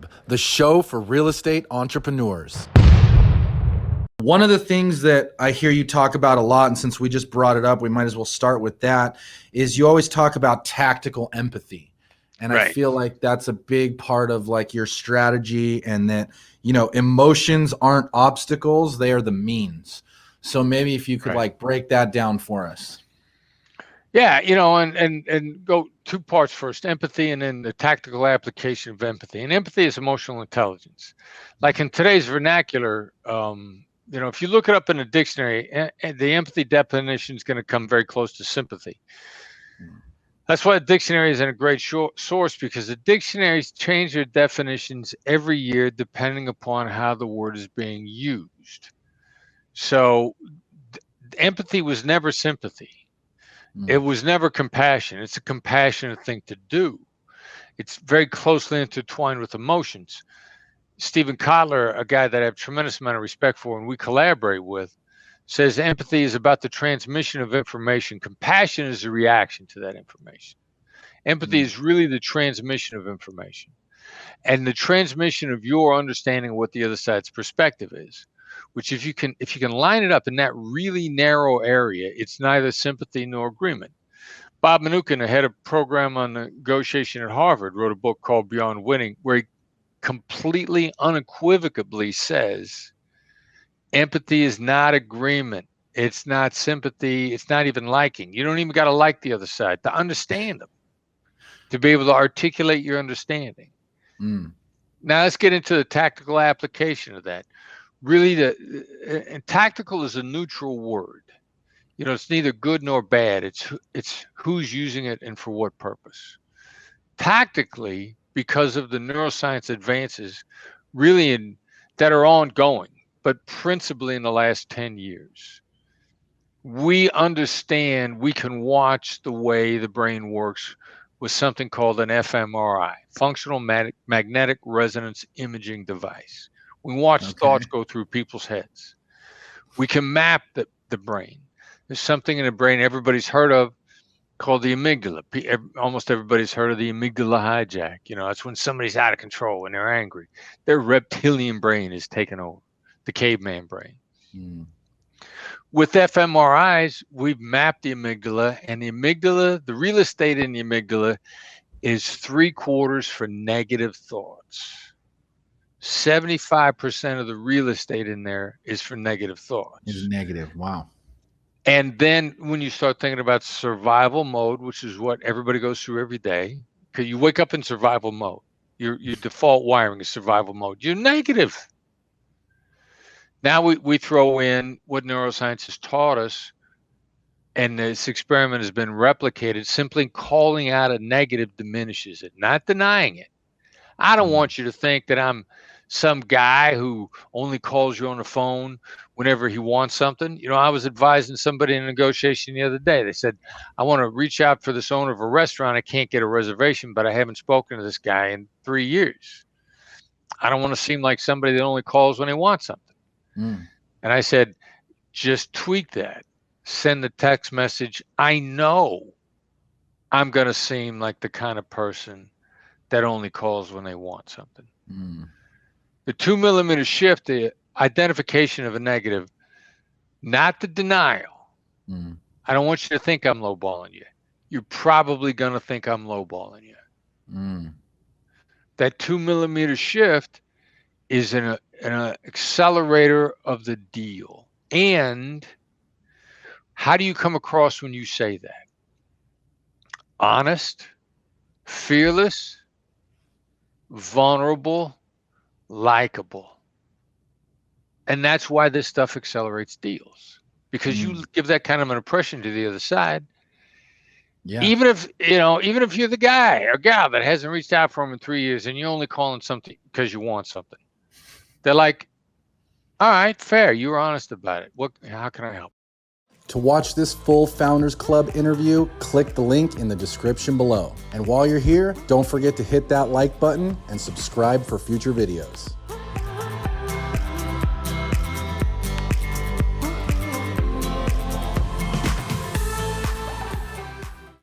Tribe, the show for real estate entrepreneurs. One of the things that I hear you talk about a lot, and since we just brought it up, we might as well start with that, is you always talk about tactical empathy. And right. I feel like that's a big part of like your strategy, and that, you know, emotions aren't obstacles, they are the means. So maybe if you could like break that down for us. Yeah, you know, and go two parts first, empathy and then the tactical application of empathy. And empathy is emotional intelligence. Like in today's vernacular, you know, if you look it up in a dictionary, the empathy definition is going to come very close to sympathy. That's why a dictionary is a great source, because the dictionaries change their definitions every year depending upon how the word is being used. So empathy was never sympathy. It was never compassion. It's a compassionate thing to do. It's very closely intertwined with emotions. Stephen Kotler, a guy that I have a tremendous amount of respect for and we collaborate with, says empathy is about the transmission of information. Compassion is the reaction to that information. Empathy is really the transmission of information and the transmission of your understanding of what the other side's perspective is, which if you can line it up in that really narrow area, it's neither sympathy nor agreement. Bob Mnookin, the head of program on negotiation at Harvard, wrote a book called Beyond Winning, where he completely unequivocally says empathy is not agreement. It's not sympathy. It's not even liking. You don't even got to like the other side to understand them, to be able to articulate your understanding. Now let's get into the tactical application of that. Really, and tactical is a neutral word. You know, it's neither good nor bad. It's who's using it and for what purpose. Tactically, because of the neuroscience advances, really that are ongoing, but principally in the last 10 years, we understand, we can watch the way the brain works with something called an fMRI, functional magnetic resonance imaging device. We watch thoughts go through people's heads. We can map the brain. There's something in the brain everybody's heard of called the amygdala. Almost everybody's heard of the amygdala hijack. You know, that's when somebody's out of control and they're angry. Their reptilian brain is taken over, the caveman brain. With fMRIs, we've mapped the amygdala, and the amygdala, the real estate in the amygdala is 3/4 for negative thoughts. 75% of the real estate in there is for negative thoughts. It's negative. Wow. And then when you start thinking about survival mode, which is what everybody goes through every day, because you wake up in survival mode, your default wiring is survival mode. You're negative. Now we throw in what neuroscience has taught us, and this experiment has been replicated. Simply calling out a negative diminishes it, not denying it. I don't want you to think that I'm some guy who only calls you on the phone whenever he wants something. You know, I was advising somebody in a negotiation the other day. They said, I want to reach out for this owner of a restaurant. I can't get a reservation, but I haven't spoken to this guy in 3 years. I don't want to seem like somebody that only calls when they want something. And I said, just tweak that. Send the text message. I know I'm going to seem like the kind of person that only calls when they want something. The 2mm shift, the identification of a negative, not the denial. I don't want you to think I'm lowballing you. You're probably going to think I'm lowballing you. That 2mm shift is an accelerator of the deal. And how do you come across when you say that? Honest, fearless, vulnerable, likable. And that's why this stuff accelerates deals, because you give that kind of an impression to the other side. Even if you're the guy or gal that hasn't reached out for them in 3 years and you're only calling something because you want something, they're like, all right, fair, you were honest about it. How can I help? To watch this full Founders Club interview, click the link in the description below. And while you're here, don't forget to hit that like button and subscribe for future videos.